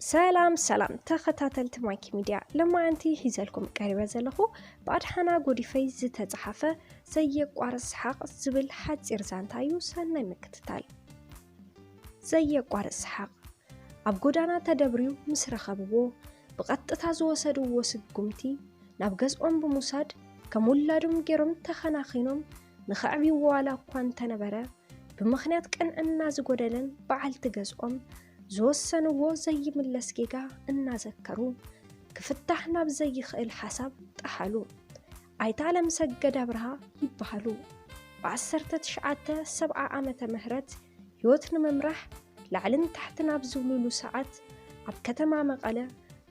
سلام تخطاتلت مايكي ميديا لما أنتي حيزلكم قريبا زلخو بعد حنا قوديفي زتتصحفة زي قوارس حق زبل حد إرزانتايو سنة مكتتال زي قوارس حق أب قدانا تدبريو مسرخبو بقطتا زوسدو وسقمتي نابغزقون بموساد كمولادم جيرم تخناخينوم نخعبي والا قوان تنبرا بمخنيات كان أنا زقودلن بعال تغزقوم زوسنو زي ملسكيغا እናዘከሩ ክፍታሕና ብዘይ خእል حساب طحلو አይታለም ሰገድ አብርሃ ይባሃሉ በ1970 ዓመተ ምህረት ህይወት ንመምራሕ ላዕልን ታሕትን ኣብ ዝብሉሉ ሰዓት ኣብ ከተማ መቐለ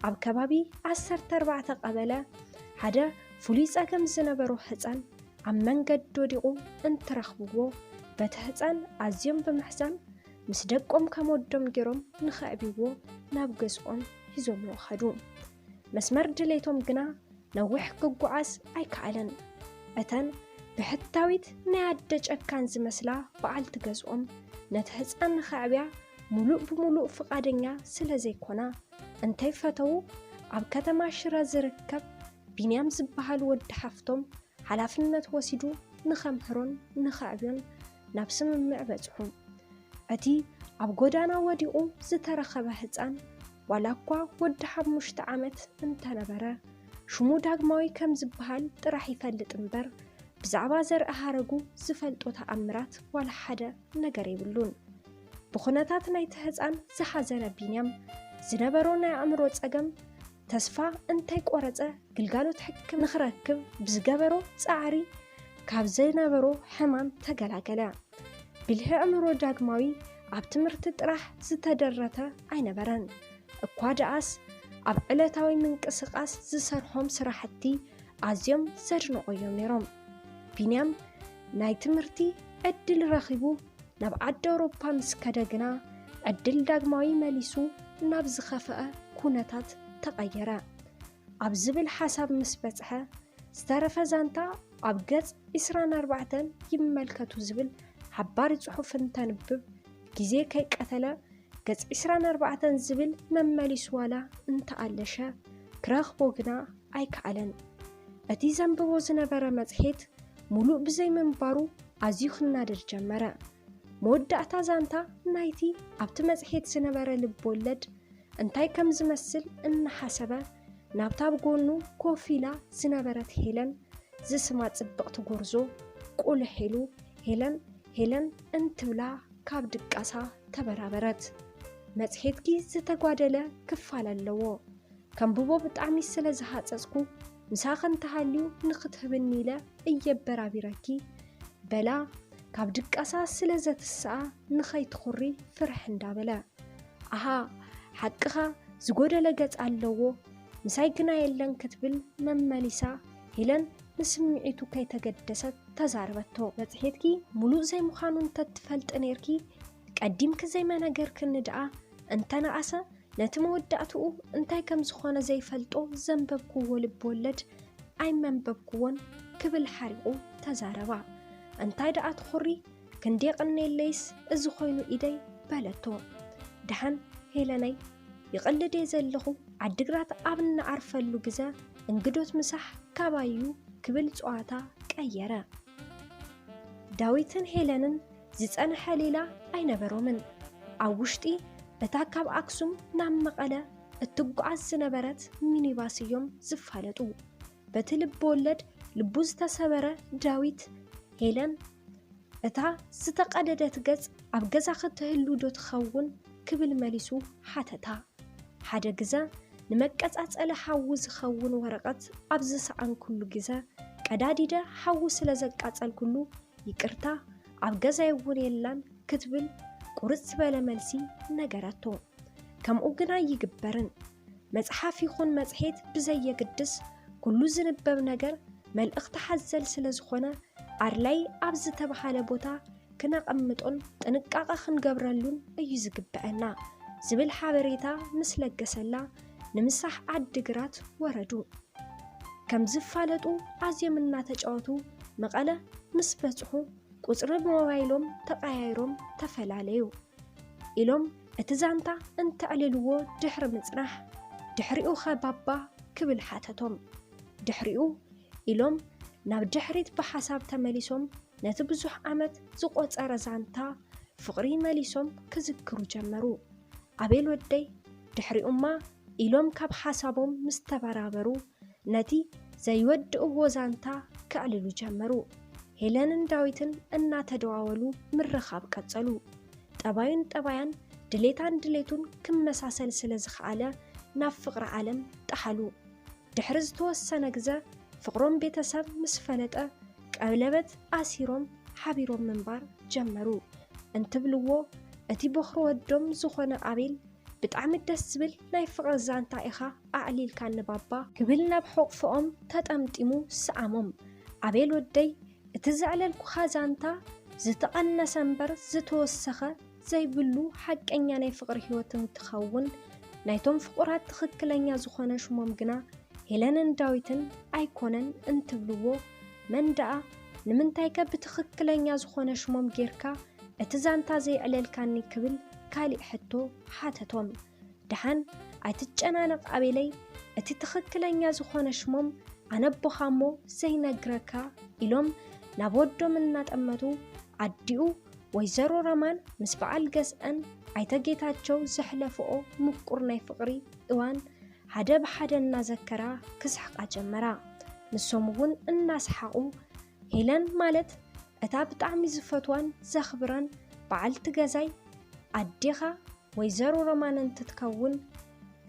ኣብ ከባቢ 14 ቀበለ ሓደ ፍሉይ ጸገም ዝነበሮ ህፃን ኣብ መንገድ ወዲቑ እንትረኽብዎ በቲ ህፃን ኣዝዮም ብምሕዛን ምስ ደቆም ከመወዶም ገይሮም ንኸዕቢዎ ናብ ገዝኦም ሂዞም ወኸዱ መስመር ድሌቶም ግና ነዊሕ ክጓዓዝ ኣይከኣለን እተን ብሕታዊት ናይ ኣደ ጨካን ዝመስላ በዓልቲ ገዝኦም ነቲ ህፃን ንኸዕብያ ሙሉእ ብሙሉእ ፍቓደኛ ስለ ዘይኮና እንታይ ፈተው ኣብ ከተማ ሽረ ዝርከብ ቢንያም ዝበሃል ወዲ ሓፍቶም ሓላፍነት ወሲዱ ንኸምህሮን ንኸዕብዮን ናብ ስምምዕ በጽሑ እቲ ኣብ ጎዳና ወዲቑ ዝተረኸበ ህፃን ዋላኳ ወዲ 5 ዓመት እንተነበረ ሽሙ ዳግማዊ ከም ዝበሃል ጥራሕ ይፈልጥ እምበር ብዛዕባ ዘርኢ ሃረጉ ዝፈልጦ ተኣምራት ዋላ ሓደ ነገር ይብሉን ብኹነታት ናይቲ ህፃን ዝሓዘነ ቢንያም ዝነበሮ ናይ ኣእምሮ ጸገም ተስፋ እንታይ ቆረፀ ግልጋሎት ሕክም ንኽረክብ ብዝገበሮ ጻዕሪ ካብ ዝነበሮ ሕማም ተገላገለ ብልህ ኣእምሮ ዳግማዊ ኣብ ትምህርቲ ጥራሕ ዝተደረተ ኣይነበረን እኳ ደኣስ ኣብ ዕለታዊ ምንቅስቓስ ዝሰርሖም ስራሕቲ ኣዝዮም ዘድንቆዮም ነይሮም ቢንያም ናይ ትምህርቲ ዕድል ረኺቡ ናብ ዓዲ ኣውሮፓ ምስ ከደግና ዕድል ዳግማዊ መሊሱ ናብ ዝኸፍአ ኩነታት ተቐየረ ኣብ ዝብል ሓሳብ ምስ በጽሐ ዝተረፈ ዛንታ ኣብ ገጽ 24 ይመልከቱ ዝብል ሓባሪ ጽሑፍ እንተንብብ ጊዜ ከይቀተለ ገጽ 24 ዝብል መመሊስ ዋላ እንተኣለሸ ክረኽቦ ግና ኣይከኣለን እቲ ዘንብቦ ዝነበረ መጽሔት ሙሉእ ብዘይ መንባሩ ኣዝዩ ክናደድ ጀመረ መወዳእታ ዛንታ ናይቲ ኣብቲ መጽሔት ዝነበረ ልብወለድ እንታይ ከም ዝመስል እናሓሰበ ናብታ ብጎኑ ኮፍ ኢላ ዝነበረት ሄለን ዝስማ ጽብቕቲ ጎርዞ ቁልሕ ኢሉ ሄለን እንትብላ ካብ ድቃሳ ተበራበረት መጽሔትኪ ዝተጓደለ ክፋል ኣለዎ ከምብቦ ብጣዕሚ ስለ ዝሃፀጽኩ ምሳኸን ተሃልዩ ንኽትህብኒ ኢለ እየበራቢረኪ በላ ካብ ድቃሳ ስለ ዘትስኣ ንኸይትኹሪ ፍርሕ እንዳበለ ኣሃ ሓቅኻ ዝጎደለ ገጽ ኣለዎ ምሳይ ግና የለን ክትብል መመሊሳ ሄለን ንስምዒቱ ከይተገደሰት ተዛርበቶ መጽሔትኪ ሙሉእ ዘይምዃኑ እንተትፈልጥ ነርኪ ቀዲምክ ዘይመነገር ክንድኣ እንተነኣሰ ነቲ መወዳእትኡ እንታይ ከም ዝኾነ ዘይፈልጦ ዘንበብክዎ ልብወለድ ኣይመንበብክዎን ክብል ሓሪቑ ተዛረባ እንታይ ደኣ ትኹሪ ክንደይ ቅነየለይስ እዚ ኮይኑ ኢደይ በለቶ ድሓን ሄለነይ ይቕልደ ዘለኹ ዓዲግራት ኣብ ንዓርፈሉ ግዜ እንግዶት ምሳሕ ካባዩ ክብል ጸዋታ ቀየረ ዳዊትን ሄለንን ዝጸንሐ ሌላ ኣይነበሮምን ኣብ ውሽጢ እታ ካብ ኣክሱም ናብ መቐለ እትጓዓዝ ዝነበረት ሚኒባስ እዮም ዝፋለጡ በቲ ልብወለድ ልቡ ዝተሰበረ ዳዊት ሄለን እታ ዝተቐደደት ገጽ ኣብ ገዛ ክትህሉ ዶ ትኸውን ክብል መሊሱ ሓተታ ሓደ ግዜ ንመቀጻጸለ ሓዊ ዝኸውን ወረቐት ኣብ ዝሰኣን ኩሉ ግዜ ቀዳዲደ ሓዊ ስለ ዘቃጸል ኩሉ ይቅርታ ኣብ ገዛ ይውን የላን ክትብል ቁርጽ ዝበለ መልሲ ነገራቶ ከምኡ ግና ይግበርን መጽሓፍ ይኹን መጽሔት ብዘየግድስ ኩሉ ዝንበብ ነገር መልእኽቲ ሓዘል ስለ ዝኾነ ኣድላይ ኣብ ዝተባሃለ ቦታ ክነቐምጦን ጥንቃቐ ክንገብረሉን እዩ ዝግበአና ዝብል ሓበሬታ ምስ ለገሰላ ንምሳሕ ዓዲግራት ወረዱ ከም ዝፋለጡ ኣዝዮም እናተጫወቱ መቐለ ምስ በጽሑ ቁጽሪ ሞባይሎም ተቀያይሮም ተፈላለዩ ኢሎም اتزانتا انت عللو دحر مصنح دحريو خبابا كبل حاتتهم دحريو إلوم ناب دحريت بحساب تمليسهم نتبزح عمت زقوت أرزانتا فقري مليسهم كذكرو جمرو عبيل ودي دحريو ما إلوم كاب حسابهم مستبرابرو نتي زي ود وزانتا كعللو جمرو هيلان داويتن أنا تدواولو من رخاب كتسلو طباين دليتان دليتون كم مساسل سلزخالة ناب فقر عالم تحلو دحرز توسنا جزا فقرهم بيتساب مسفلتة قبلبت آسيروم حبيروم منبار جمرو انتبلوو اتي بخرو الدم زخونا عبيل بتعمد دسبل ناي فقر زانتا إخا أعليل كان نبابا كبلنا بحوق فقم تتأمتمو سعامم عبيل ودي اتزعلل كخازانتا زتقن سنبر زتوسخة زي بلو حق انيا ناي فقر هيوتن تخون نايتون فقرات تخكلنيا زخونا شمام جنا هيلان داويتن ايكونن انتبلوو من دعا نمنتايكا بتخكلنيا زخونا شمام جيركا اتزانتا زي علل كاني كبل كالي حتو حاتتهم دحان ايتجانانق عبيلي اتي تخكلنيا زخونا شمام عنبو خامو زي نقركا إلوم نابودو من ناتأمتو عديو ويزارو رمان مسبعال قسأن عيتاقيتاتشو زحلفو مقرناي فقري إوان حدا بحدا نازكرا كسحق أجمرا نسومون الناس حقو هيلان مالت أتاب تعمي زفتوان زخبران بعالت غزاي عديخا ويزارو رمان انتتكون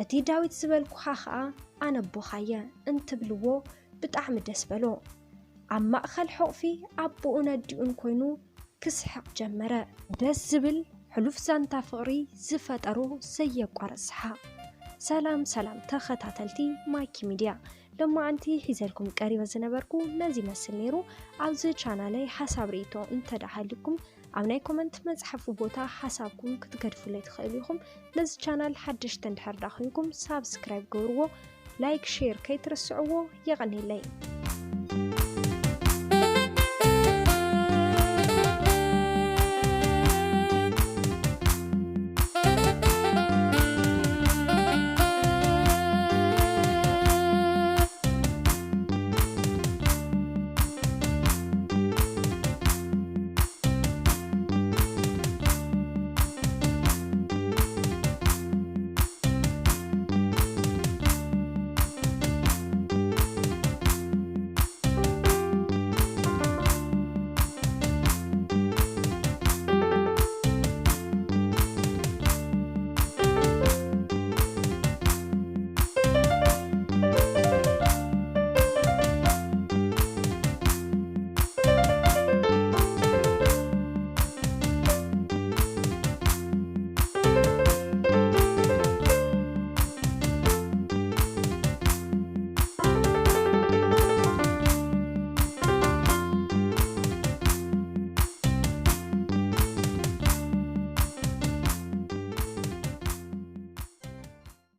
أتي داويت زبالكو حاخا أنا بوخايا انتبلوو بتعمي دسبلو عم مأخل حقفي عبو أنديون كوينو كسحق جمرا داس زبل حلوف زانتا فقري زفت أرو سيق ورسحا سلام تخطاتلتي مايكي ميديا لما أنتي حيزالكم قريبا زنبركو نازي مسل نيرو عوزي چانالي حساب ريتو انتدحالكم عمناي كومنت مزحفو بوتا حسابكم كتقدفو لي تخيليكم لز چانال حدش تندحر داخلكم سابسكرايب قورو لايك شير كي ترسعوو يغني لي